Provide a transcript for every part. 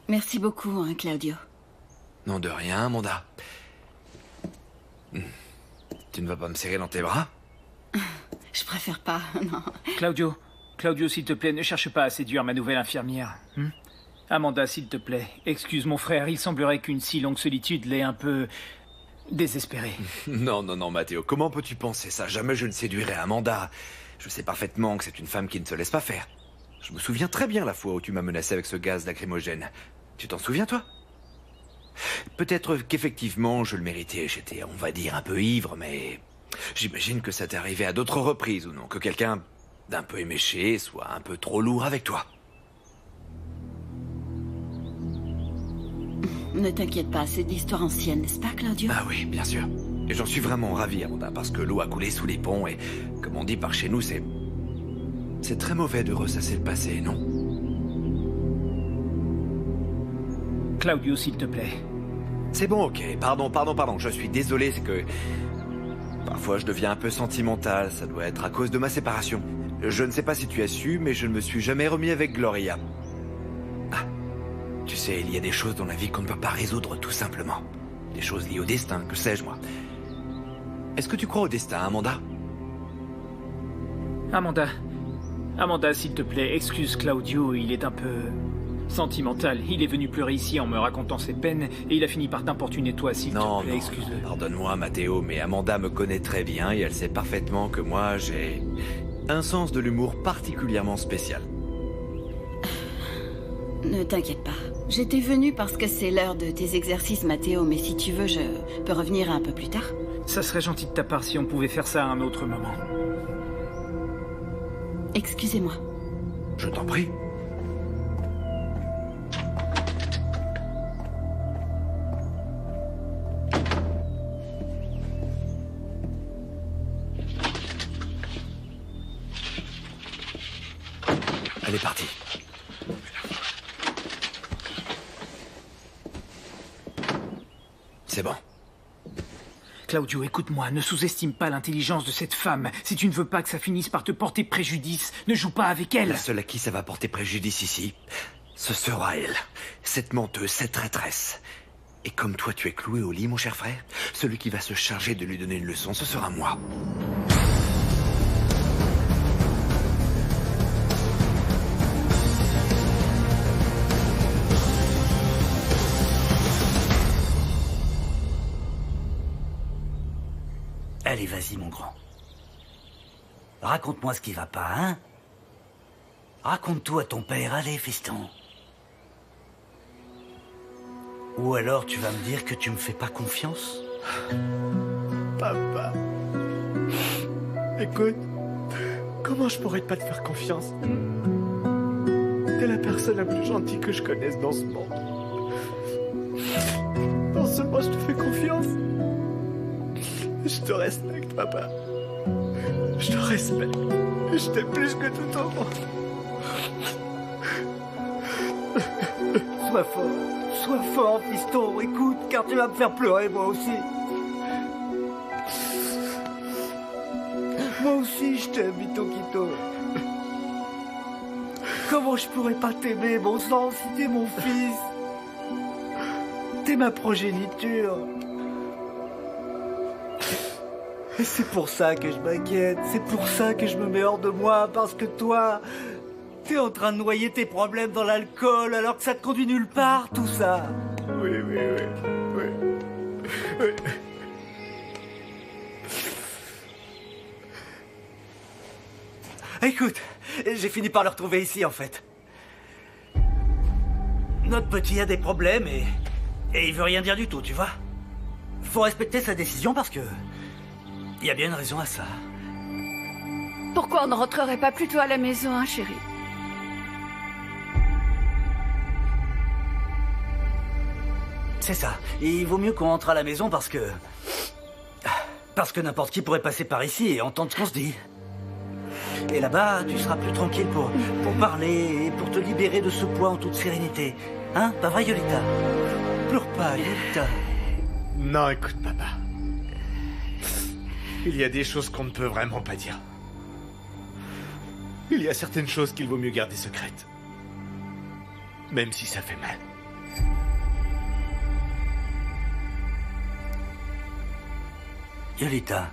Merci beaucoup, hein, Claudio. Non de rien, Amanda. Tu ne vas pas me serrer dans tes bras? Je préfère pas, non. Claudio, s'il te plaît, ne cherche pas à séduire ma nouvelle infirmière. Amanda, s'il te plaît, excuse mon frère, il semblerait qu'une si longue solitude l'ait un peu désespéré. Non, Mathéo, comment peux-tu penser ça? Jamais je ne séduirai Amanda. Je sais parfaitement que c'est une femme qui ne se laisse pas faire. Je me souviens très bien la fois où tu m'as menacé avec ce gaz lacrymogène. Tu t'en souviens, toi? Peut-être qu'effectivement, je le méritais. J'étais, on va dire, un peu ivre, mais... J'imagine que ça t'est arrivé à d'autres reprises, ou non? Que quelqu'un d'un peu éméché soit un peu trop lourd avec toi. Ne t'inquiète pas, c'est de l'histoire ancienne, n'est-ce pas, Claudio? Ah oui, bien sûr. Et j'en suis vraiment ravi, Amanda, parce que l'eau a coulé sous les ponts, et comme on dit par chez nous, c'est très mauvais de ressasser le passé, non? Claudio, s'il te plaît. C'est bon, ok. Pardon. Je suis désolé, c'est que... Parfois, je deviens un peu sentimental. Ça doit être à cause de ma séparation. Je ne sais pas si tu as su, mais je ne me suis jamais remis avec Gloria. Ah. Tu sais, il y a des choses dans la vie qu'on ne peut pas résoudre tout simplement. Des choses liées au destin, que sais-je, moi. Est-ce que tu crois au destin, Amanda? Amanda, s'il te plaît, excuse Claudio, il est un peu... sentimental. Il est venu pleurer ici en me racontant ses peines et il a fini par t'importuner toi, s'il te plaît, excuse-le. Pardonne-moi, Mathéo, mais Amanda me connaît très bien et elle sait parfaitement que moi, j'ai un sens de l'humour particulièrement spécial. Ne t'inquiète pas. J'étais venue parce que c'est l'heure de tes exercices, Mathéo, mais si tu veux, je peux revenir un peu plus tard. Ça serait gentil de ta part si on pouvait faire ça à un autre moment. Excusez-moi. Je t'en prie. Elle est partie. C'est bon. Claudio, écoute-moi, ne sous-estime pas l'intelligence de cette femme. Si tu ne veux pas que ça finisse par te porter préjudice, ne joue pas avec elle. La seule à qui ça va porter préjudice ici, ce sera elle. Cette menteuse, cette traîtresse. Et comme toi tu es cloué au lit, mon cher frère, celui qui va se charger de lui donner une leçon, ce sera moi. Allez, vas-y, mon grand. Raconte-moi ce qui va pas, hein? Raconte tout à ton père, allez, fiston. Ou alors tu vas me dire que tu me fais pas confiance? Papa. Écoute, comment je pourrais pas te faire confiance? T'es la personne la plus gentille que je connaisse dans ce monde. Non seulement je te fais confiance, je te respecte, papa. Je te respecte. Et je t'aime plus que tout au monde. Sois fort, fiston, écoute, car tu vas me faire pleurer, moi aussi. Moi aussi, je t'aime, Vito Quito. Comment je pourrais pas t'aimer, mon sang, si t'es mon fils? T'es ma progéniture. Et c'est pour ça que je m'inquiète, c'est pour ça que je me mets hors de moi, parce que toi, t'es en train de noyer tes problèmes dans l'alcool alors que ça te conduit nulle part, tout ça. Oui. Écoute, j'ai fini par le retrouver ici, en fait. Notre petit a des problèmes et il veut rien dire du tout, tu vois. Faut respecter sa décision parce que... il y a bien une raison à ça. Pourquoi on ne rentrerait pas plutôt à la maison, hein, chérie? C'est ça. Il vaut mieux qu'on rentre à la maison parce que n'importe qui pourrait passer par ici et entendre ce qu'on se dit. Et là-bas, tu seras plus tranquille pour parler et pour te libérer de ce poids en toute sérénité. Hein? Pas vrai, Yolita? Pleure pas, Yolita. Non, écoute, papa. Il y a des choses qu'on ne peut vraiment pas dire. Il y a certaines choses qu'il vaut mieux garder secrètes. Même si ça fait mal. Yolita,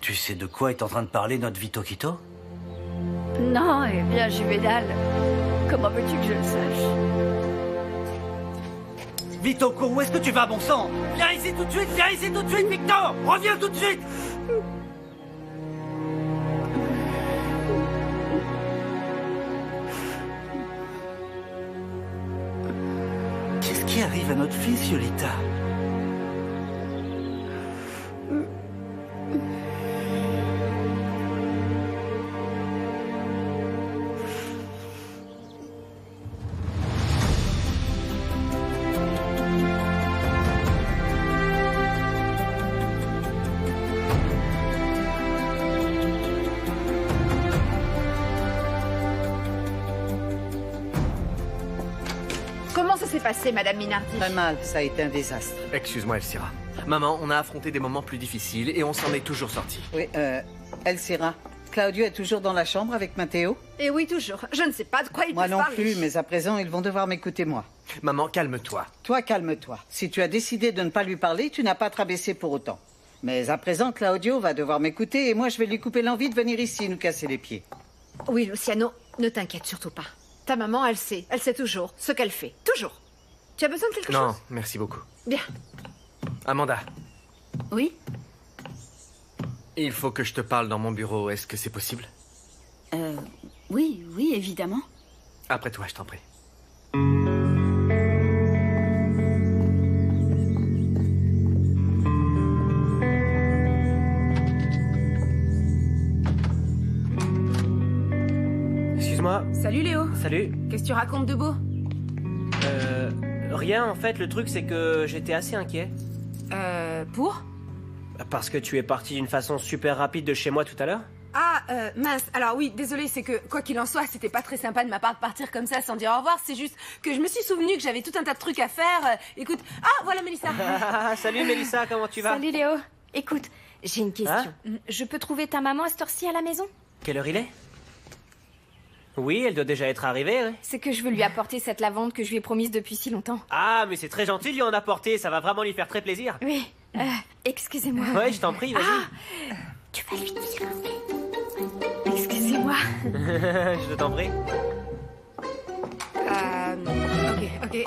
tu sais de quoi est en train de parler notre Vito Quito? Non, eh bien, Juvénal, comment veux-tu que je le sache? Vitoko, où est-ce que tu vas, bon sang? Viens ici tout de suite, Victor! Reviens tout de suite! Qu'est-ce qui arrive à notre fils, Yolita? Comment ça s'est passé, Madame Minardi? Très mal, ça a été un désastre. Excuse-moi, Elcira. Maman, on a affronté des moments plus difficiles et on s'en est toujours sortis. Oui, Elcira, Claudio est toujours dans la chambre avec Matteo? Et oui, toujours. Je ne sais pas de quoi il Moi peut non parler. plus, mais à présent, ils vont devoir m'écouter moi. Maman, calme-toi. Toi, calme-toi. Si tu as décidé de ne pas lui parler, tu n'as pas à te rabaisser pour autant. Mais à présent, Claudio va devoir m'écouter et moi, je vais lui couper l'envie de venir ici nous casser les pieds. Oui, Luciano, ne t'inquiète surtout pas. Ta maman, elle sait toujours ce qu'elle fait. Toujours. Tu as besoin de quelque Non, chose? merci beaucoup. Bien. Amanda, Oui? il faut que je te parle dans mon bureau. Est-ce que c'est possible? Oui, évidemment. Après toi, je t'en prie. Excuse-moi. Salut Léo. Salut. Qu'est-ce que tu racontes de beau? Rien, en fait, le truc c'est que j'étais assez inquiet. Pour? Parce que tu es parti d'une façon super rapide de chez moi tout à l'heure. Ah, mince. Alors oui, désolé, c'est que, quoi qu'il en soit, c'était pas très sympa de ma part de partir comme ça sans dire au revoir. C'est juste que je me suis souvenu que j'avais tout un tas de trucs à faire. Écoute... Ah, voilà Mélissa. Salut Mélissa, comment tu vas? Salut Léo. Écoute, j'ai une question. Hein? Je peux trouver ta maman à cette heure-ci à la maison? Quelle heure il est? Oui, elle doit déjà être arrivée, ouais. C'est que je veux lui apporter cette lavande que je lui ai promise depuis si longtemps. Ah, mais c'est très gentil de lui en apporter, ça va vraiment lui faire très plaisir. Oui. Excusez-moi. Ouais, je t'en prie, vas-y. Tu vas lui dire. Excusez-moi. Je t'en prie. Ok.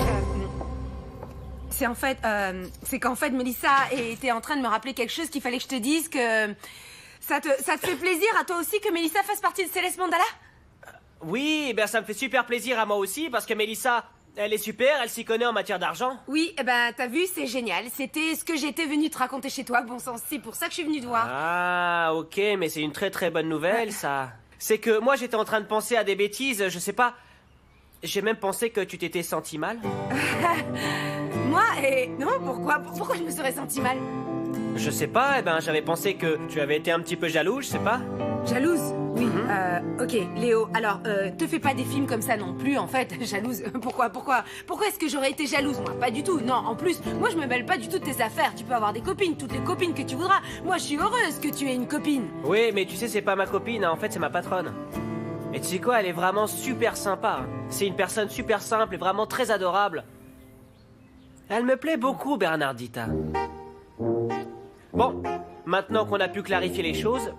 C'est qu'en fait, Mélissa était en train de me rappeler quelque chose qu'il fallait que je te dise que... Ça te fait plaisir à toi aussi que Mélissa fasse partie de Céleste Mandala? Oui, eh ben ça me fait super plaisir à moi aussi, parce que Mélissa, elle est super, elle s'y connaît en matière d'argent. Oui, eh ben, t'as vu, c'est génial. C'était ce que j'étais venue te raconter chez toi, bon sang. C'est pour ça que je suis venue te voir. Ah, ok, mais c'est une très très bonne nouvelle, ça. C'est que moi, j'étais en train de penser à des bêtises, je sais pas... J'ai même pensé que tu t'étais senti mal. Moi? Non, pourquoi je me serais sentie mal? Je sais pas, eh ben, j'avais pensé que tu avais été un petit peu jaloux, je sais pas. Jalouse? Oui. Ok, Léo, alors, te fais pas des films comme ça non plus, en fait. Jalouse? Pourquoi est-ce que j'aurais été jalouse, moi? Pas du tout. Non, en plus, moi, je me mêle pas du tout de tes affaires. Tu peux avoir des copines, toutes les copines que tu voudras. Moi, je suis heureuse que tu aies une copine. Oui, mais tu sais, c'est pas ma copine, hein. En fait, c'est ma patronne. Et tu sais quoi, elle est vraiment super sympa. Hein. C'est une personne super simple et vraiment très adorable. Elle me plaît beaucoup, Bernardita. Bon, maintenant qu'on a pu clarifier les choses,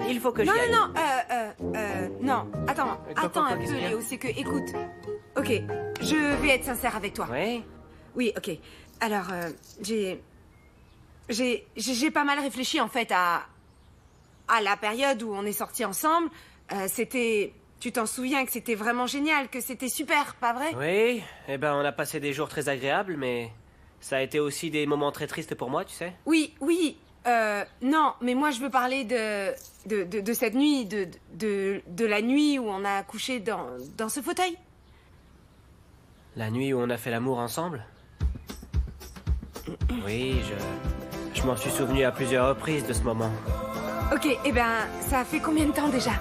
il faut que j'y aille. Non, attends un qu'est-ce peu, qu'il y a? Léo, c'est que, écoute, ok, je vais être sincère avec toi. Ouais. Oui, ok, alors, j'ai pas mal réfléchi, en fait, à la période où on est sortis ensemble. Tu t'en souviens que c'était vraiment génial, que c'était super, pas vrai? Oui, eh ben, on a passé des jours très agréables, mais ça a été aussi des moments très tristes pour moi, tu sais. Oui, non, mais moi je veux parler de cette nuit, de la nuit où on a couché dans ce fauteuil. La nuit où on a fait l'amour ensemble? Oui, je m'en suis souvenu à plusieurs reprises de ce moment. Ok, eh ben, ça a fait combien de temps déjà?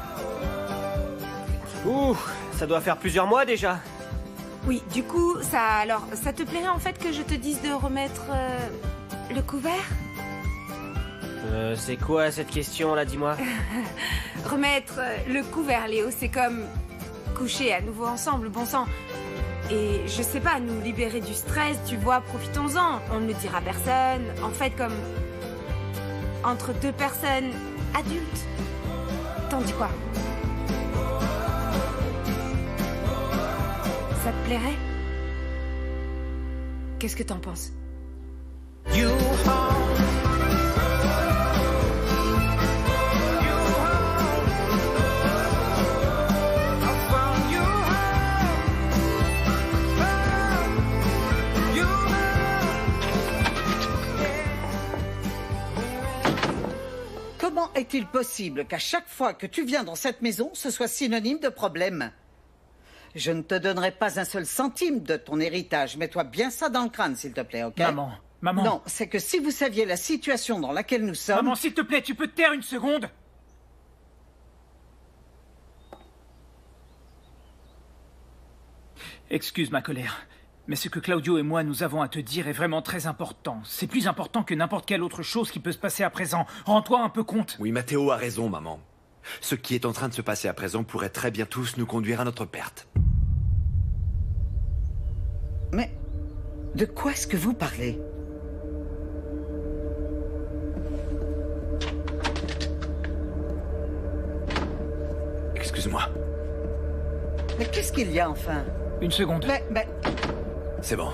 Ouh, ça doit faire plusieurs mois déjà. Oui, du coup, ça te plairait en fait que je te dise de remettre le couvert? C'est quoi cette question là, dis-moi? Remettre le couvert, Léo, c'est comme coucher à nouveau ensemble, bon sang. et je sais pas, nous libérer du stress, tu vois, profitons-en. On ne le dira à personne. En fait, comme entre deux personnes adultes. T'en dis quoi? Ça te plairait? Qu'est-ce que t'en penses? Comment est-il possible qu'à chaque fois que tu viens dans cette maison, ce soit synonyme de problème? Je ne te donnerai pas un seul centime de ton héritage. Mets-toi bien ça dans le crâne, s'il te plaît, ok? Maman. Non, c'est que si vous saviez la situation dans laquelle nous sommes... Maman, s'il te plaît, tu peux te taire une seconde? Excuse ma colère, mais ce que Claudio et moi nous avons à te dire est vraiment très important. C'est plus important que n'importe quelle autre chose qui peut se passer à présent. Rends-toi un peu compte. Oui, Matteo a raison, maman. Ce qui est en train de se passer à présent pourrait très bien tous nous conduire à notre perte. Mais de quoi est-ce que vous parlez? Excuse-moi. Mais qu'est-ce qu'il y a enfin? Une seconde. Mais... C'est bon.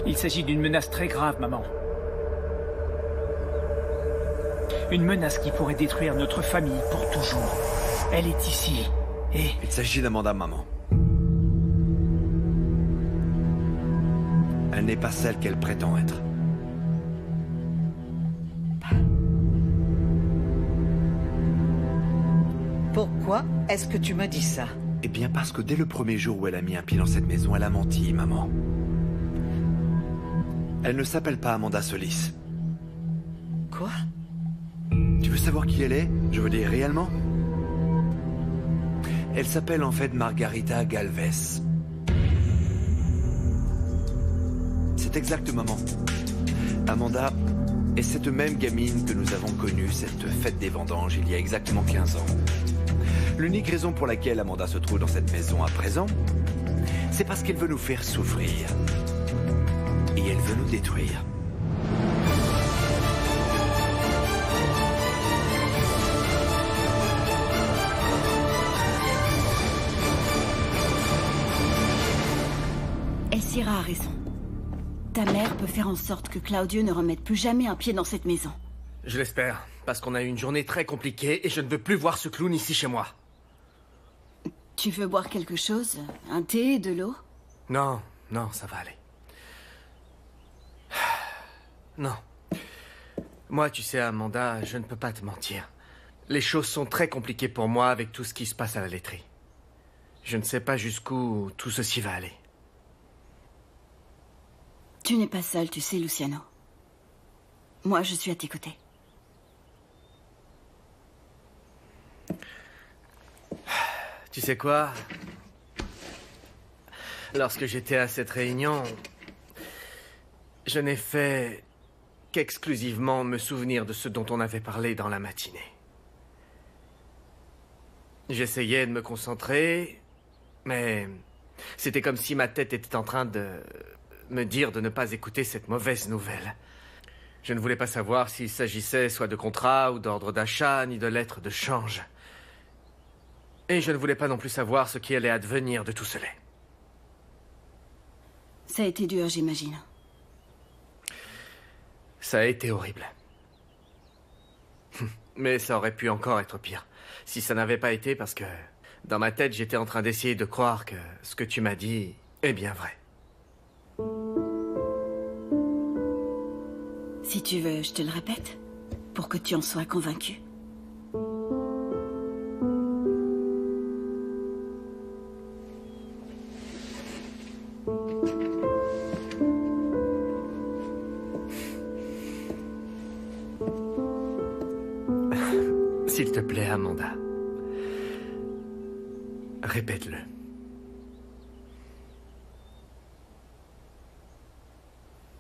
Il s'agit d'une menace très grave, maman. Une menace qui pourrait détruire notre famille pour toujours. Elle est ici, et... Il s'agit d'Amanda, maman. Elle n'est pas celle qu'elle prétend être. Pourquoi est-ce que tu me dis ça? Eh bien parce que dès le premier jour où elle a mis un pied dans cette maison, elle a menti, maman. Elle ne s'appelle pas Amanda Solis. Quoi? Tu veux savoir qui elle est? Je veux dire, réellement? Elle s'appelle en fait Margarita Galvez. C'est exact, maman. Amanda est cette même gamine que nous avons connue cette fête des vendanges il y a exactement 15 ans. L'unique raison pour laquelle Amanda se trouve dans cette maison à présent, c'est parce qu'elle veut nous faire souffrir. Et elle veut nous détruire. Elcira a raison. Ta mère peut faire en sorte que Claudio ne remette plus jamais un pied dans cette maison. Je l'espère, parce qu'on a eu une journée très compliquée et je ne veux plus voir ce clown ici chez moi. Tu veux boire quelque chose? Un thé, de l'eau? Non, non, ça va aller. Non. Moi, tu sais, Amanda, je ne peux pas te mentir. Les choses sont très compliquées pour moi avec tout ce qui se passe à la laiterie. Je ne sais pas jusqu'où tout ceci va aller. Tu n'es pas seul, tu sais, Luciano. Moi, je suis à tes côtés. Tu sais quoi? Lorsque j'étais à cette réunion, je n'ai fait qu'exclusivement me souvenir de ce dont on avait parlé dans la matinée. J'essayais de me concentrer, mais c'était comme si ma tête était en train de me dire de ne pas écouter cette mauvaise nouvelle. Je ne voulais pas savoir s'il s'agissait soit de contrat ou d'ordre d'achat, ni de lettres de change. Et je ne voulais pas non plus savoir ce qui allait advenir de tout cela. Ça a été dur, j'imagine. Ça a été horrible. Mais ça aurait pu encore être pire. Si ça n'avait pas été parce que, dans ma tête, j'étais en train d'essayer de croire que ce que tu m'as dit est bien vrai. Si tu veux, je te le répète, pour que tu en sois convaincu. S'il te plaît, Amanda. Répète-le.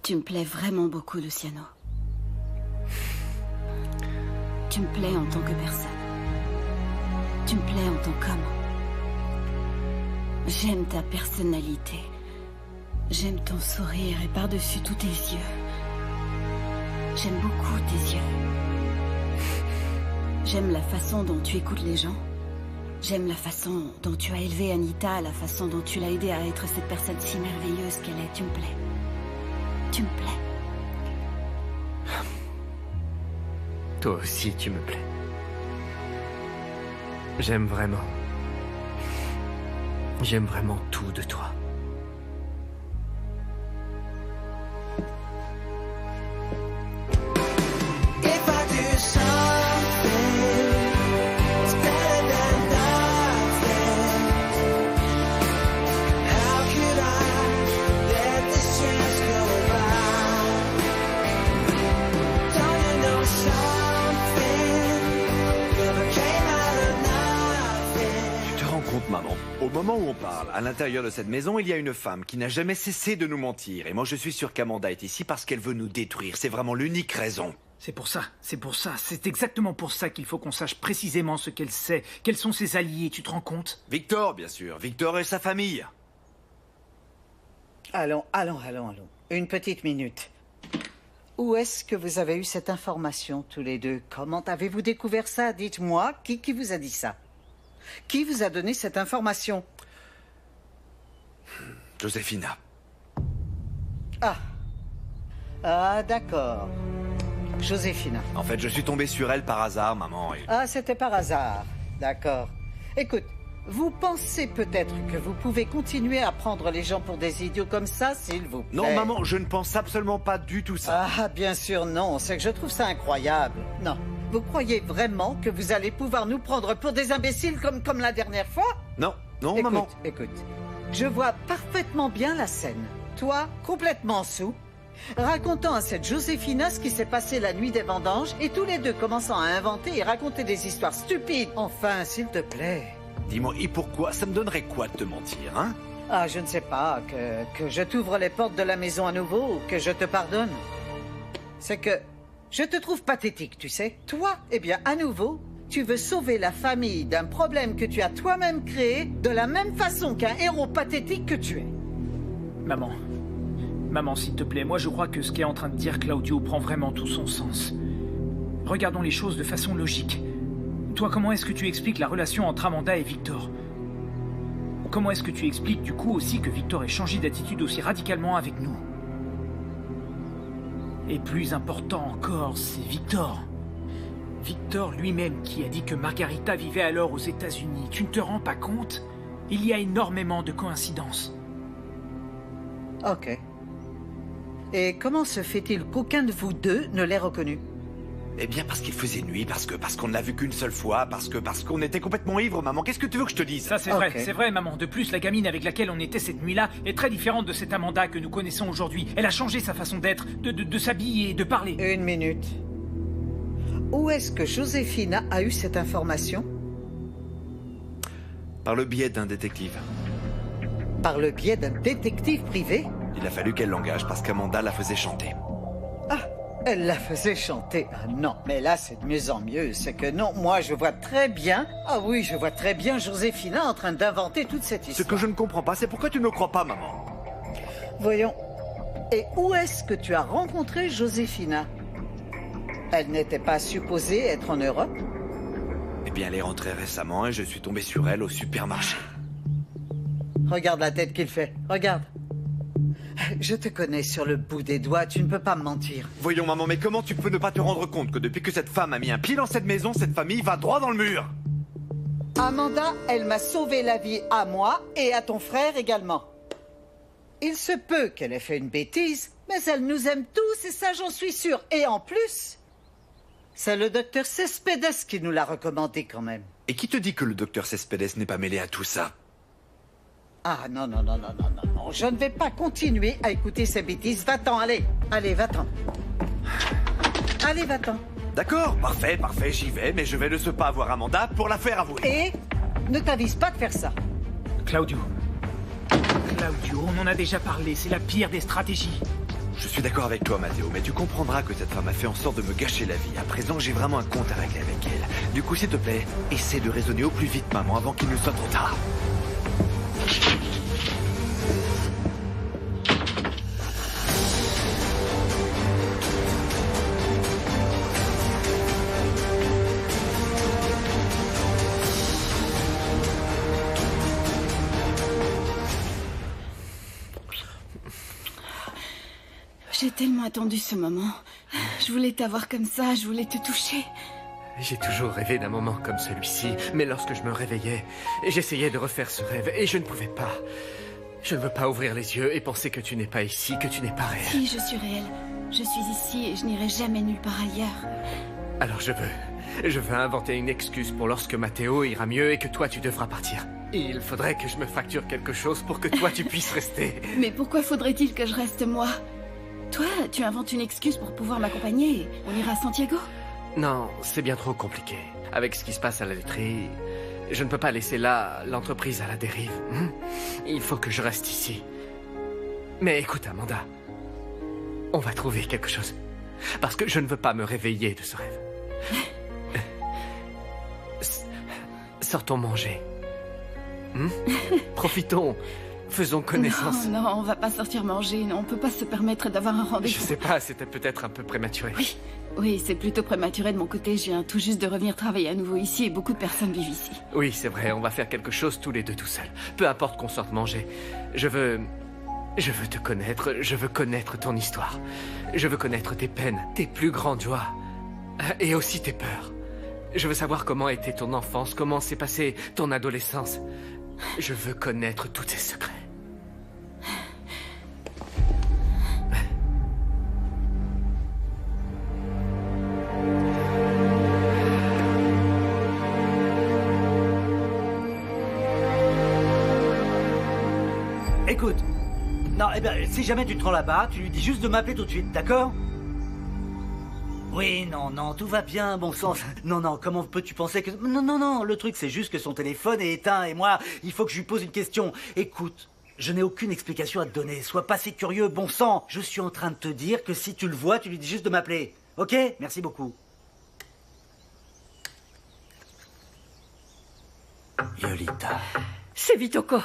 Tu me plais vraiment beaucoup, Luciano. Tu me plais en tant que personne. Tu me plais en tant qu'homme. J'aime ta personnalité. J'aime ton sourire et par-dessus tous tes yeux. J'aime beaucoup tes yeux. J'aime la façon dont tu écoutes les gens. J'aime la façon dont tu as élevé Anita, la façon dont tu l'as aidée à être cette personne si merveilleuse qu'elle est. Tu me plais. Tu me plais. Toi aussi, tu me plais. J'aime vraiment tout de toi. Maman, au moment où on parle, à l'intérieur de cette maison, il y a une femme qui n'a jamais cessé de nous mentir. Et moi, je suis sûr qu'Amanda est ici parce qu'elle veut nous détruire. C'est vraiment l'unique raison. C'est pour ça, c'est exactement pour ça qu'il faut qu'on sache précisément ce qu'elle sait. Quels sont ses alliés, tu te rends compte? Victor, bien sûr. Victor et sa famille. Allons. Une petite minute. Où est-ce que vous avez eu cette information, tous les deux? Comment avez-vous découvert ça? Dites-moi, qui vous a dit ça? Qui vous a donné cette information? Joséphina. Ah, d'accord. Joséphina. En fait, je suis tombé sur elle par hasard, maman. Ah, c'était par hasard. D'accord. Écoute, vous pensez peut-être que vous pouvez continuer à prendre les gens pour des idiots comme ça, s'il vous plaît? Non, maman, je ne pense absolument pas du tout ça. Ah, bien sûr, non. C'est que je trouve ça incroyable. Non. Vous croyez vraiment que vous allez pouvoir nous prendre pour des imbéciles comme la dernière fois? Non, écoute, maman. Écoute, je vois parfaitement bien la scène. Toi, complètement saoul, racontant à cette Joséphina ce qui s'est passé la nuit des vendanges et tous les deux commençant à inventer et raconter des histoires stupides. Enfin, s'il te plaît. Dis-moi, et pourquoi? Ça me donnerait quoi de te mentir, hein? Ah, je ne sais pas, que je t'ouvre les portes de la maison à nouveau ou que je te pardonne. C'est que je te trouve pathétique, tu sais. Toi, eh bien, à nouveau, tu veux sauver la famille d'un problème que tu as toi-même créé de la même façon qu'un héros pathétique que tu es. Maman, s'il te plaît, moi je crois que ce qu'est en train de dire Claudio prend vraiment tout son sens. Regardons les choses de façon logique. Toi, comment est-ce que tu expliques la relation entre Amanda et Victor? Comment est-ce que tu expliques du coup aussi que Victor ait changé d'attitude aussi radicalement avec nous? Et plus important encore, c'est Victor. Victor lui-même qui a dit que Margarita vivait alors aux États-Unis. Tu ne te rends pas compte? Il y a énormément de coïncidences. Ok. Et comment se fait-il qu'aucun de vous deux ne l'ait reconnu? Eh bien, parce qu'il faisait nuit, parce qu'on ne l'a vu qu'une seule fois, parce qu'on était complètement ivre, maman. Qu'est-ce que tu veux que je te dise? Ça, c'est vrai, c'est vrai, maman. De plus, la gamine avec laquelle on était cette nuit-là est très différente de cette Amanda que nous connaissons aujourd'hui. Elle a changé sa façon d'être, de s'habiller, de parler. Une minute. Où est-ce que Joséphina a eu cette information? Par le biais d'un détective. Par le biais d'un détective privé? Il a fallu qu'elle l'engage parce qu'Amanda la faisait chanter. Ah, elle la faisait chanter. Ah non, mais là, c'est de mieux en mieux. C'est que non, moi, je vois très bien... Ah oui, je vois très bien Joséphina en train d'inventer toute cette histoire. Ce que je ne comprends pas, c'est pourquoi tu ne me crois pas, maman. Voyons. Et où est-ce que tu as rencontré Joséphina? Elle n'était pas supposée être en Europe? Eh bien, elle est rentrée récemment et je suis tombé sur elle au supermarché. Regarde la tête qu'il fait. Regarde. Je te connais sur le bout des doigts, tu ne peux pas me mentir. Voyons, maman, mais comment tu peux ne pas te rendre compte que depuis que cette femme a mis un pied dans cette maison, cette famille va droit dans le mur? Amanda, elle m'a sauvé la vie à moi et à ton frère également. Il se peut qu'elle ait fait une bêtise, mais elle nous aime tous et ça, j'en suis sûre. Et en plus, c'est le docteur Cespedes qui nous l'a recommandé quand même. Et qui te dit que le docteur Cespedes n'est pas mêlé à tout ça? Ah non, non, non, non, non, non, non. Je ne vais pas continuer à écouter ces bêtises. Va-t'en, allez. Allez, va-t'en. Allez, va-t'en. D'accord, parfait, j'y vais, mais je vais de ce pas avoir Amanda pour la faire avouer. Et ne t'avise pas de faire ça. Claudio, on en a déjà parlé, c'est la pire des stratégies. Je suis d'accord avec toi, Matteo, mais tu comprendras que cette femme a fait en sorte de me gâcher la vie. À présent, j'ai vraiment un compte à régler avec elle. Du coup, s'il te plaît, essaie de raisonner au plus vite, maman, avant qu'il ne soit trop tard. J'ai tellement attendu ce moment. Je voulais t'avoir comme ça, je voulais te toucher. J'ai toujours rêvé d'un moment comme celui-ci, mais lorsque je me réveillais, j'essayais de refaire ce rêve, et je ne pouvais pas. Je ne veux pas ouvrir les yeux et penser que tu n'es pas ici, que tu n'es pas réel. Si, je suis réelle. Je suis ici et je n'irai jamais nulle part ailleurs. Alors je veux inventer une excuse pour lorsque Matteo ira mieux et que toi tu devras partir. Il faudrait que je me facture quelque chose pour que toi tu puisses rester. Mais pourquoi faudrait-il que je reste moi? Toi, tu inventes une excuse pour pouvoir m'accompagner et on ira à Santiago? Non, c'est bien trop compliqué. Avec ce qui se passe à la laiterie, je ne peux pas laisser là l'entreprise à la dérive. Il faut que je reste ici. Mais écoute, Amanda, on va trouver quelque chose. Parce que je ne veux pas me réveiller de ce rêve. Sortons manger. Profitons. Faisons connaissance. Non, non, on va pas sortir manger. Non, on peut pas se permettre d'avoir un rendez-vous. Je sais pas, c'était peut-être un peu prématuré. Oui, c'est plutôt prématuré de mon côté. Je viens tout juste de revenir travailler à nouveau ici et beaucoup de personnes vivent ici. Oui, c'est vrai, on va faire quelque chose tous les deux tout seuls. Peu importe qu'on sorte manger. Je veux te connaître, je veux connaître ton histoire. Je veux connaître tes peines, tes plus grandes joies. Et aussi tes peurs. Je veux savoir comment était ton enfance, comment s'est passée ton adolescence. Je veux connaître tous tes secrets. Écoute, non, eh ben, si jamais tu te rends là-bas, tu lui dis juste de m'appeler tout de suite, d'accord? Oui, non, tout va bien, bon sang. Non, comment peux-tu penser que... Non, le truc c'est juste que son téléphone est éteint et moi, il faut que je lui pose une question. Écoute, je n'ai aucune explication à te donner, sois pas si curieux, bon sang. Je suis en train de te dire que si tu le vois, tu lui dis juste de m'appeler, ok? Merci beaucoup. Yolita. C'est Vitoko.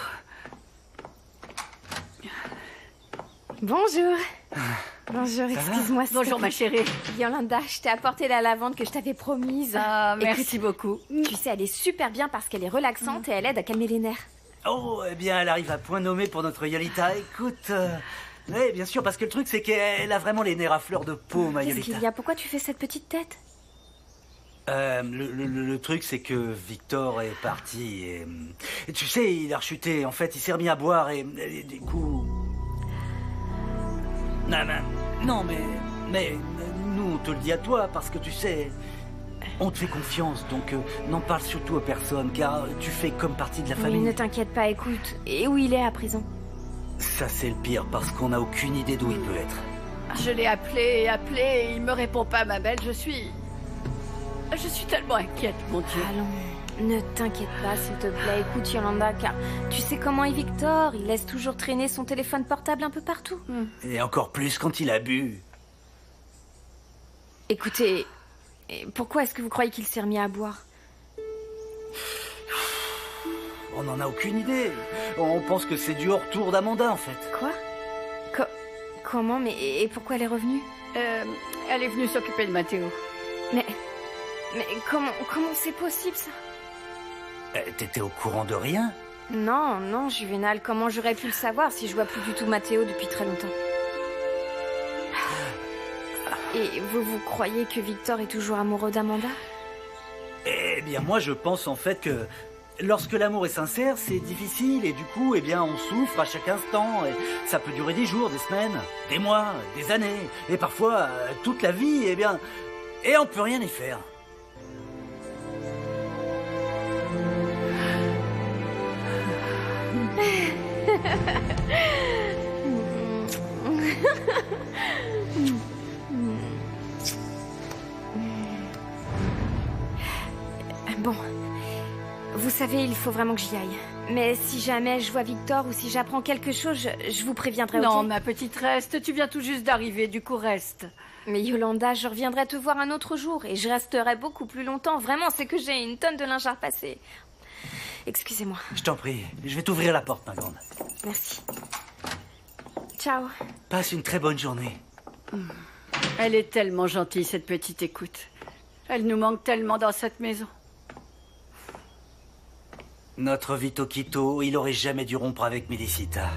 Bonjour. Bonjour, excuse-moi. Bonjour ma chérie. Yolanda, je t'ai apporté la lavande que je t'avais promise. Ah, merci beaucoup. Tu sais, elle est super bien parce qu'elle est relaxante et elle aide à calmer les nerfs. Oh, eh bien, elle arrive à point nommé pour notre Yolita. Écoute, oui, bien sûr, parce que le truc, c'est qu'elle a vraiment les nerfs à fleur de peau, ma Yolita. Qu'est-ce qu'il y a? Pourquoi tu fais cette petite tête? Le truc, c'est que Victor est parti et tu sais, il a rechuté. En fait, il s'est remis à boire et du coup... Non, mais nous, on te le dit à toi parce que tu sais, on te fait confiance, donc n'en parle surtout à personne, car tu fais comme partie de la famille. Oui, ne t'inquiète pas, écoute. Et où il est à présent? Ça, c'est le pire, parce qu'on n'a aucune idée d'où il peut être. Je l'ai appelé et il me répond pas, ma belle. Je suis tellement inquiète, mon Dieu. Allons, ne t'inquiète pas, s'il te plaît. Écoute, Yolanda, car tu sais comment est Victor. Il laisse toujours traîner son téléphone portable un peu partout. Et encore plus quand il a bu. Écoutez, pourquoi est-ce que vous croyez qu'il s'est remis à boire? On n'en a aucune idée. On pense que c'est dû au retour d'Amanda, en fait. Quoi? Comment? Mais et pourquoi elle est revenue? Elle est venue s'occuper de Matteo. Mais comment c'est possible, ça? T'étais au courant de rien? Non, Juvénal, comment j'aurais pu le savoir si je vois plus du tout Matteo depuis très longtemps? Et vous croyez que Victor est toujours amoureux d'Amanda? Eh bien, moi, je pense en fait que lorsque l'amour est sincère, c'est difficile et du coup, eh bien, on souffre à chaque instant. Et ça peut durer des jours, des semaines, des mois, des années et parfois toute la vie, eh bien, et on peut rien y faire. Bon, vous savez, il faut vraiment que j'y aille. Mais si jamais je vois Victor ou si j'apprends quelque chose, je vous préviendrai. Non, ok? ma petite, reste. Tu viens tout juste d'arriver, du coup, reste. Mais Yolanda, je reviendrai te voir un autre jour et je resterai beaucoup plus longtemps. Vraiment, c'est que j'ai une tonne de linge à repasser. Excusez-moi. Je t'en prie, je vais t'ouvrir la porte, ma grande. Merci. Ciao. Passe une très bonne journée. Elle est tellement gentille, cette petite écoute. Elle nous manque tellement dans cette maison. Notre Vito Quito, il aurait jamais dû rompre avec Mélicita.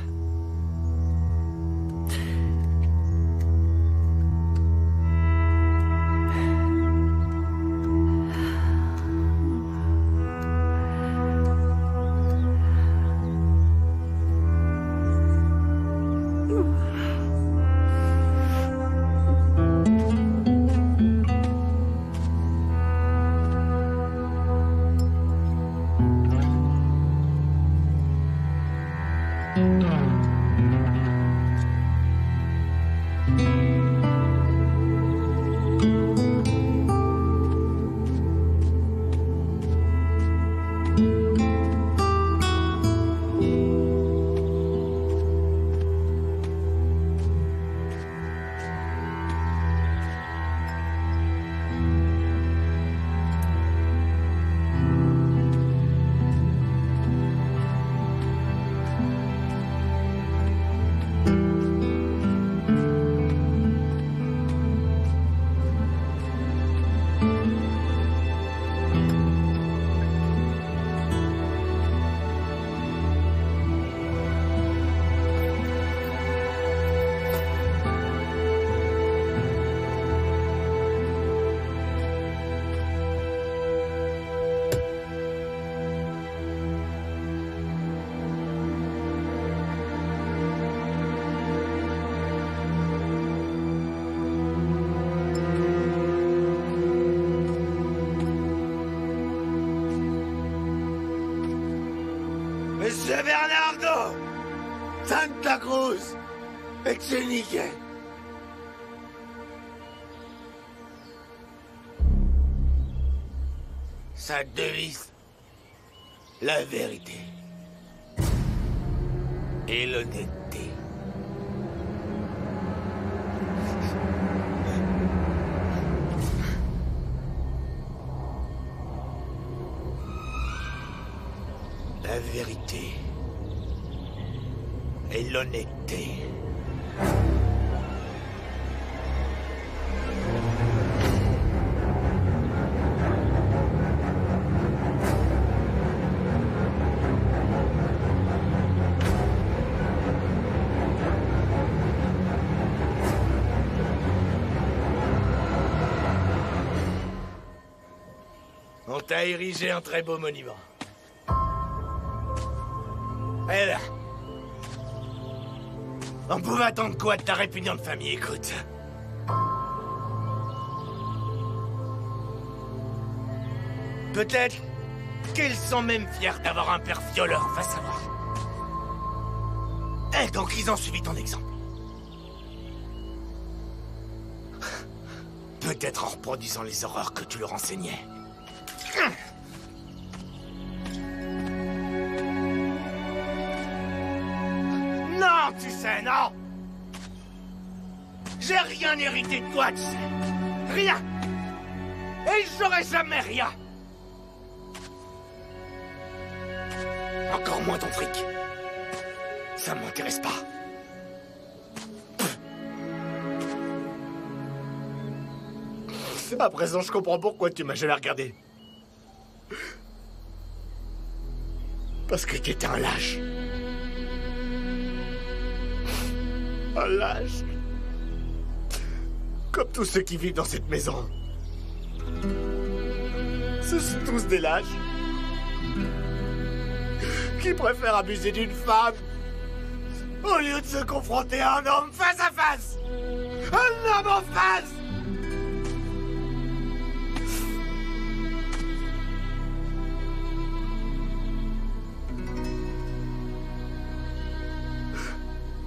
Monsieur Bernardo! Santa Cruz! Echenique! Sa devise, la vérité et l'honnêteté. La vérité et l'honnêteté. On t'a érigé un très beau monument. Et là, on pouvait attendre quoi de ta répugnante famille, écoute? Peut-être qu'ils sont même fiers d'avoir un père violeur, va savoir. Et donc ils ont suivi ton exemple. Peut-être en reproduisant les horreurs que tu leur enseignais. Non, tu sais, non! J'ai rien hérité de toi, tu sais. Rien! Et j'aurai jamais rien! Encore moins ton fric. Ça m'intéresse pas. À présent, je comprends pourquoi tu m'as jamais regardé. Parce que t'étais un lâche. Un lâche. Comme tous ceux qui vivent dans cette maison. Ce sont tous des lâches. Qui préfèrent abuser d'une femme au lieu de se confronter à un homme face à face. Un homme en face.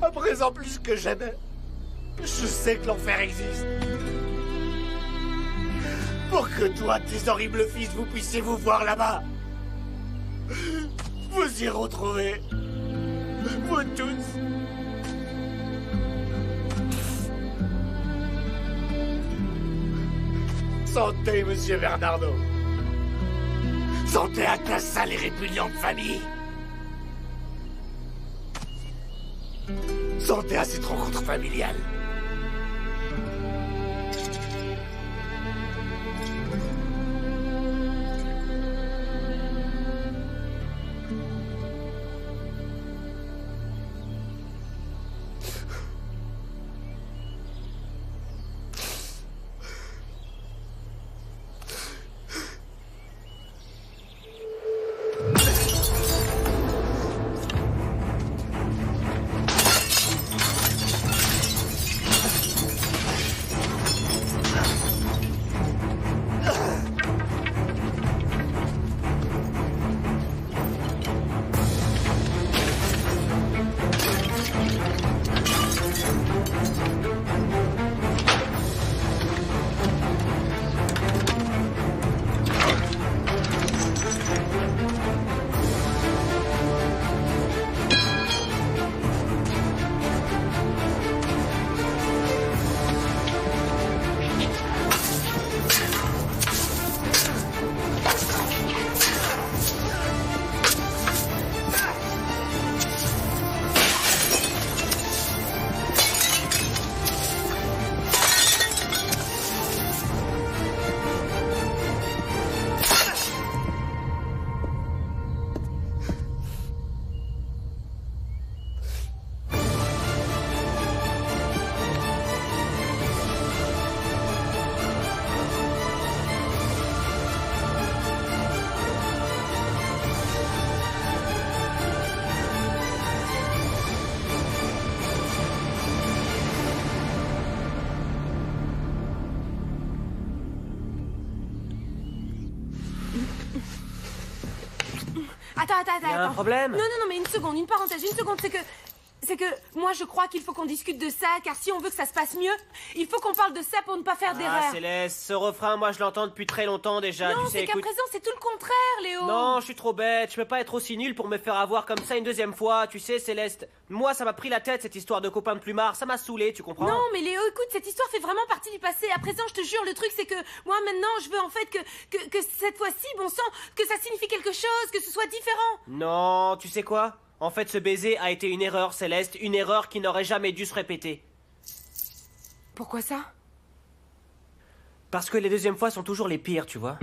À présent, plus que jamais, je sais que l'enfer existe. Pour que toi, tes horribles fils, vous puissiez vous voir là-bas. Vous y retrouver. Vous tous. Santé, monsieur Bernardo. Santé à ta sale et répugnante famille. Santé à cette rencontre familiale. Attends. Y a un problème? Non, mais une seconde, une parenthèse, c'est que moi je crois qu'il faut qu'on discute de ça, car si on veut que ça se passe mieux, il faut qu'on parle de ça pour ne pas faire d'erreur. Ah, Céleste, ce refrain, moi je l'entends depuis très longtemps déjà. Non, tu sais, c'est qu'à écoute... présent c'est tout le contraire, Léo. Non, je suis trop bête, je peux pas être aussi nul pour me faire avoir comme ça une deuxième fois, tu sais, Céleste. Moi, ça m'a pris la tête cette histoire de copain de plumard, ça m'a saoulé, tu comprends? Non, mais Léo, écoute, cette histoire fait vraiment partie du passé. À présent, je te jure, le truc c'est que moi maintenant, je veux en fait que cette fois-ci, bon sang, que ça signifie quelque chose, que ce soit différent. Non, tu sais quoi? En fait, ce baiser a été une erreur, Céleste, une erreur qui n'aurait jamais dû se répéter. Pourquoi ça? Parce que les deuxièmes fois sont toujours les pires, tu vois.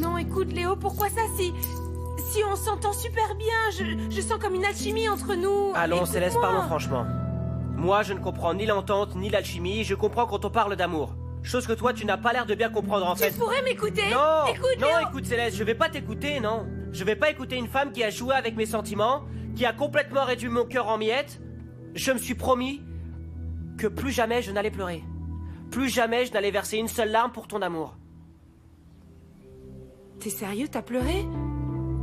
Non, écoute, Léo, pourquoi ça? Si on s'entend super bien, je sens comme une alchimie entre nous. Allons, Céleste, parlons franchement. Moi, je ne comprends ni l'entente, ni l'alchimie, je comprends quand on parle d'amour. Chose que toi, tu n'as pas l'air de bien comprendre, en fait. Tu pourrais m'écouter? Non, écoute, non, Léo. écoute, Céleste, je vais pas t'écouter, non. Je vais pas écouter une femme qui a joué avec mes sentiments, qui a complètement réduit mon cœur en miettes. Je me suis promis que plus jamais je n'allais pleurer. Plus jamais je n'allais verser une seule larme pour ton amour. T'es sérieux, t'as pleuré?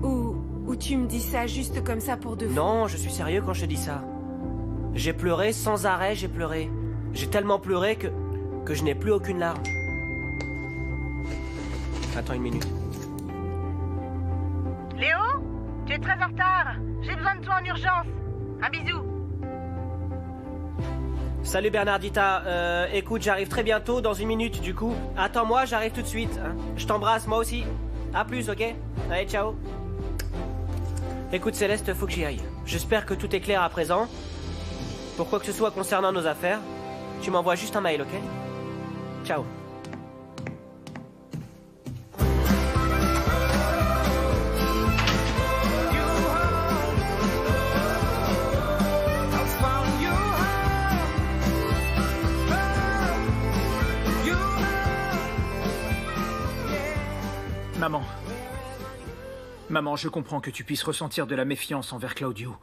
Ou tu me dis ça juste comme ça pour de fou? Non, je suis sérieux quand je te dis ça. J'ai pleuré sans arrêt, j'ai pleuré. J'ai tellement pleuré que je n'ai plus aucune larme. Attends une minute. Léo, tu es très en retard. J'ai besoin de toi en urgence. Un bisou. Salut Bernardita, écoute, j'arrive très bientôt, dans une minute du coup. Attends-moi, j'arrive tout de suite. Hein. Je t'embrasse, moi aussi. À plus, ok? Allez, ciao. Écoute Céleste, faut que j'y aille. J'espère que tout est clair à présent. Pour quoi que ce soit concernant nos affaires, tu m'envoies juste un mail, ok? Ciao. Maman, je comprends que tu puisses ressentir de la méfiance envers Claudio.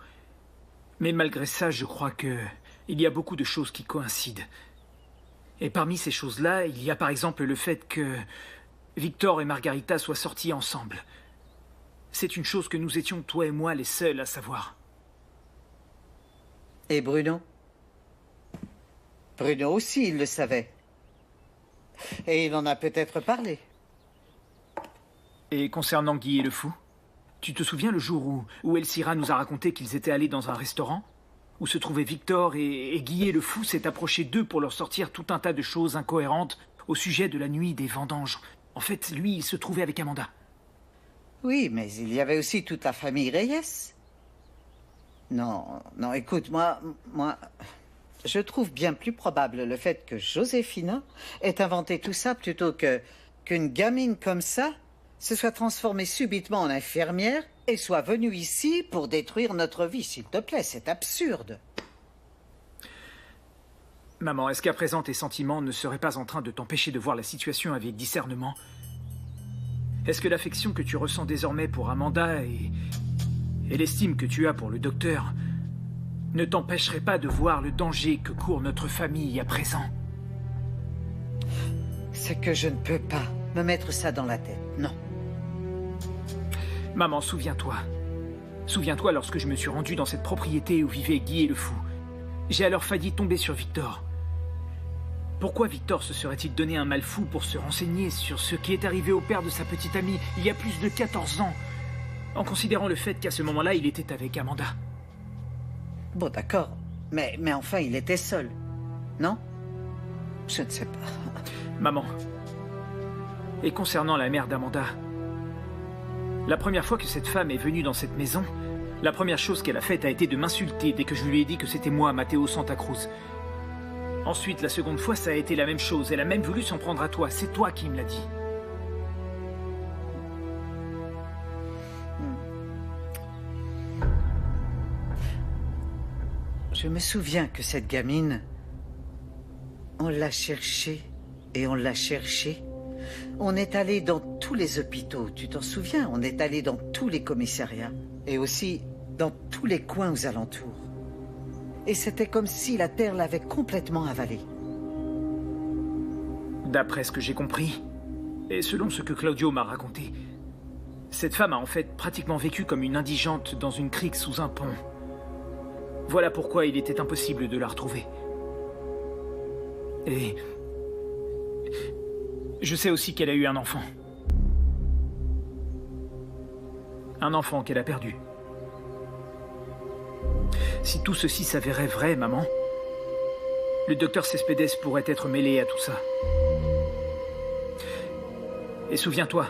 Mais malgré ça, je crois que il y a beaucoup de choses qui coïncident. Et parmi ces choses-là, il y a par exemple le fait que Victor et Margarita soient sortis ensemble. C'est une chose que nous étions, toi et moi, les seuls à savoir. Et Bruno? Bruno aussi, il le savait. Et il en a peut-être parlé. Et concernant Guy et le fou, tu te souviens le jour où Elsira nous a raconté qu'ils étaient allés dans un restaurant où se trouvaient Victor et Guy et le fou s'est approché d'eux pour leur sortir tout un tas de choses incohérentes au sujet de la nuit des vendanges. En fait, lui, il se trouvait avec Amanda. Oui, mais il y avait aussi toute la famille Reyes. Non, écoute, moi, je trouve bien plus probable le fait que Josefina ait inventé tout ça plutôt qu'une gamine comme ça se soit transformée subitement en infirmière et soit venue ici pour détruire notre vie, s'il te plaît, c'est absurde. Maman, est-ce qu'à présent tes sentiments ne seraient pas en train de t'empêcher de voir la situation avec discernement? Est-ce que l'affection que tu ressens désormais pour Amanda et l'estime que tu as pour le docteur ne t'empêcherait pas de voir le danger que court notre famille à présent? C'est que je ne peux pas me mettre ça dans la tête, non. Maman, souviens-toi. Souviens-toi lorsque je me suis rendu dans cette propriété où vivaient Guy et le fou. J'ai alors failli tomber sur Victor. Pourquoi Victor se serait-il donné un mal fou pour se renseigner sur ce qui est arrivé au père de sa petite amie il y a plus de 14 ans, en considérant le fait qu'à ce moment-là, il était avec Amanda? Bon, d'accord, mais enfin, il était seul, non? Je ne sais pas. Maman, et concernant la mère d'Amanda, la première fois que cette femme est venue dans cette maison, la première chose qu'elle a faite a été de m'insulter dès que je lui ai dit que c'était moi, Matteo Santa Cruz. Ensuite, la seconde fois, ça a été la même chose. Elle a même voulu s'en prendre à toi. C'est toi qui me l'as dit. Je me souviens que cette gamine, on l'a cherchée et on l'a cherchée. On est allé dans tous les hôpitaux, tu t'en souviens? On est allé dans tous les commissariats et aussi dans tous les coins aux alentours. Et c'était comme si la terre l'avait complètement avalée. D'après ce que j'ai compris, et selon ce que Claudio m'a raconté, Cette femme a en fait pratiquement vécu comme une indigente dans une crique sous un pont. Voilà pourquoi il était impossible de la retrouver. Et... je sais aussi qu'elle a eu un enfant. Un enfant qu'elle a perdu. Si tout ceci s'avérait vrai, maman, le docteur Cespedes pourrait être mêlé à tout ça. Et souviens-toi,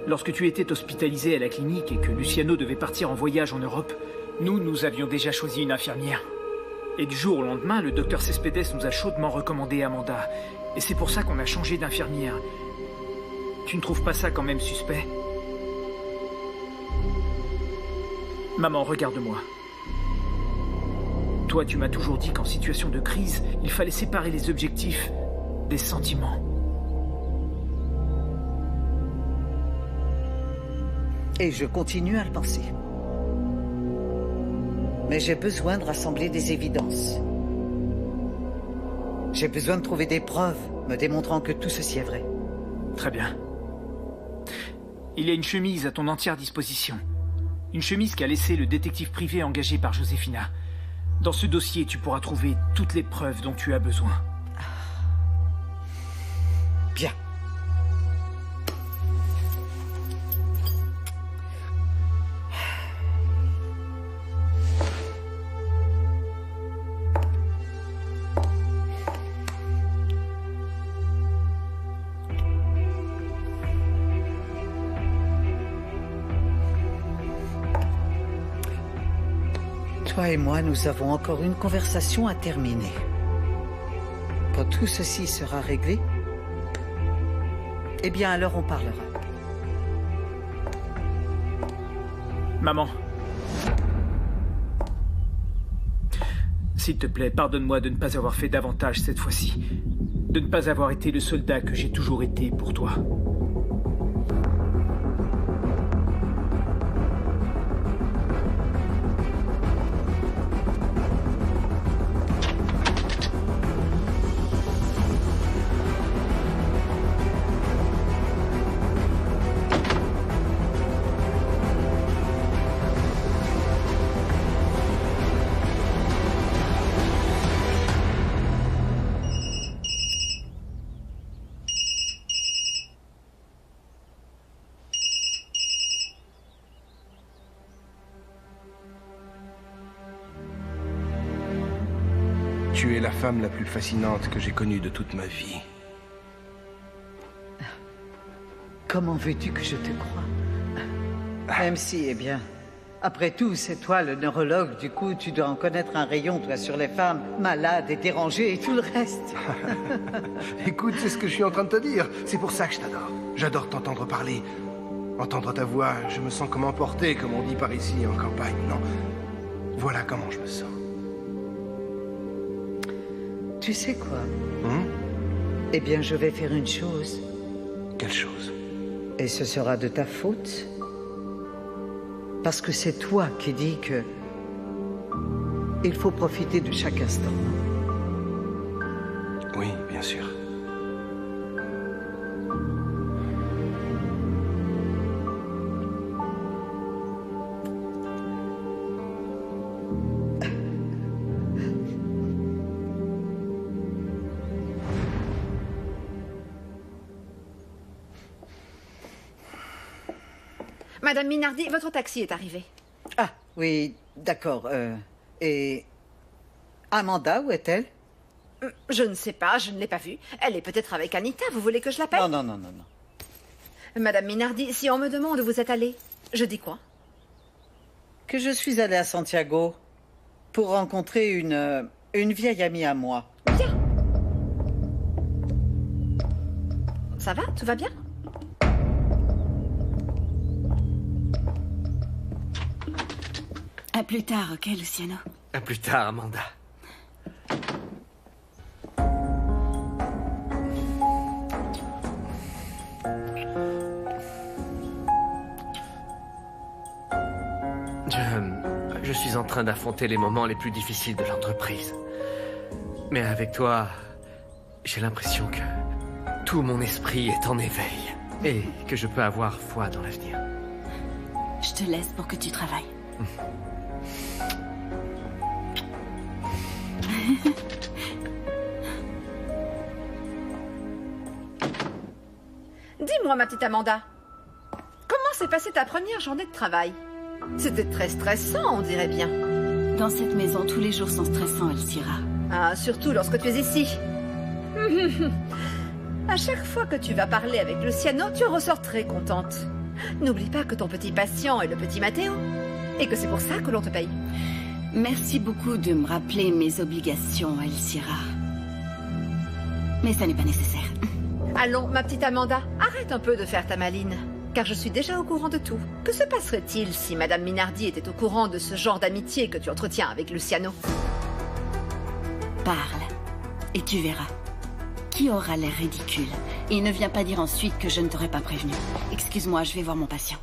lorsque tu étais hospitalisé à la clinique et que Luciano devait partir en voyage en Europe, nous avions déjà choisi une infirmière. Et du jour au lendemain, le docteur Cespedes nous a chaudement recommandé Amanda. Et c'est pour ça qu'on a changé d'infirmière. Tu ne trouves pas ça quand même suspect? Maman, regarde-moi. Toi, tu m'as toujours dit qu'en situation de crise, il fallait séparer les objectifs des sentiments. Et je continue à le penser. Mais j'ai besoin de rassembler des évidences. J'ai besoin de trouver des preuves me démontrant que tout ceci est vrai. Très bien. Il y a une chemise à ton entière disposition. Une chemise qu'a laissée le détective privé engagé par Josefina. Dans ce dossier, tu pourras trouver toutes les preuves dont tu as besoin. Bien. Toi et moi, nous avons encore une conversation à terminer. Quand tout ceci sera réglé, eh bien alors on parlera. Maman. S'il te plaît, pardonne-moi de ne pas avoir fait davantage cette fois-ci. De ne pas avoir été le soldat que j'ai toujours été pour toi. Tu es la femme la plus fascinante que j'ai connue de toute ma vie. Comment veux-tu que je te croie? Même si, eh bien, après tout, c'est toi le neurologue, du coup, tu dois en connaître un rayon, toi, sur les femmes malades et dérangées et tout le reste. Écoute, c'est ce que je suis en train de te dire. C'est pour ça que je t'adore. J'adore t'entendre parler. Entendre ta voix, je me sens comme emporté, comme on dit par ici, en campagne, non? Voilà comment je me sens. Tu sais quoi? Eh bien, je vais faire une chose. Quelle chose? Et ce sera de ta faute. Parce que c'est toi qui dis que... il faut profiter de chaque instant. Oui, bien sûr. Madame Minardi, votre taxi est arrivé. Ah, oui, d'accord. Et... Amanda, où est-elle? Je ne sais pas, je ne l'ai pas vue. Elle est peut-être avec Anita, vous voulez que je l'appelle? Non. Madame Minardi, si on me demande où vous êtes allée, je dis quoi? Que je suis allée à Santiago pour rencontrer une vieille amie à moi. Bien. Ça va? Tout va bien? À plus tard, ok, Luciano? À plus tard, Amanda. Je suis en train d'affronter les moments les plus difficiles de l'entreprise. Mais avec toi, j'ai l'impression que tout mon esprit est en éveil et que je peux avoir foi dans l'avenir. Je te laisse pour que tu travailles. Dis-moi, ma petite Amanda, comment s'est passée ta première journée de travail? C'était très stressant, on dirait bien. Dans cette maison, tous les jours sont stressants, Elcira. Ah, surtout lorsque tu es ici. À chaque fois que tu vas parler avec Luciano, tu ressors très contente. N'oublie pas que ton petit patient est le petit Matteo, et que c'est pour ça que l'on te paye. Merci beaucoup de me rappeler mes obligations, Elcira. Mais ça n'est pas nécessaire. Allons, ma petite Amanda, arrête un peu de faire ta maline, car je suis déjà au courant de tout. Que se passerait-il si Madame Minardi était au courant de ce genre d'amitié que tu entretiens avec Luciano? Parle, et tu verras. Qui aura l'air ridicule? Et ne viens pas dire ensuite que je ne t'aurais pas prévenu. Excuse-moi, je vais voir mon patient.